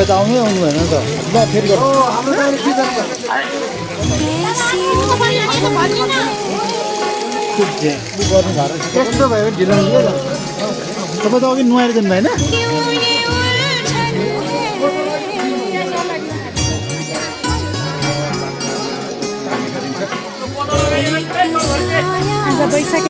त आउनै आउनु भएन त ल फेरि गर्नु गर्नु घर यस्तो भयो भने ढिलो हुन्छ तपाईँ त अघि नुहाएर जानु भएन आज बैशाख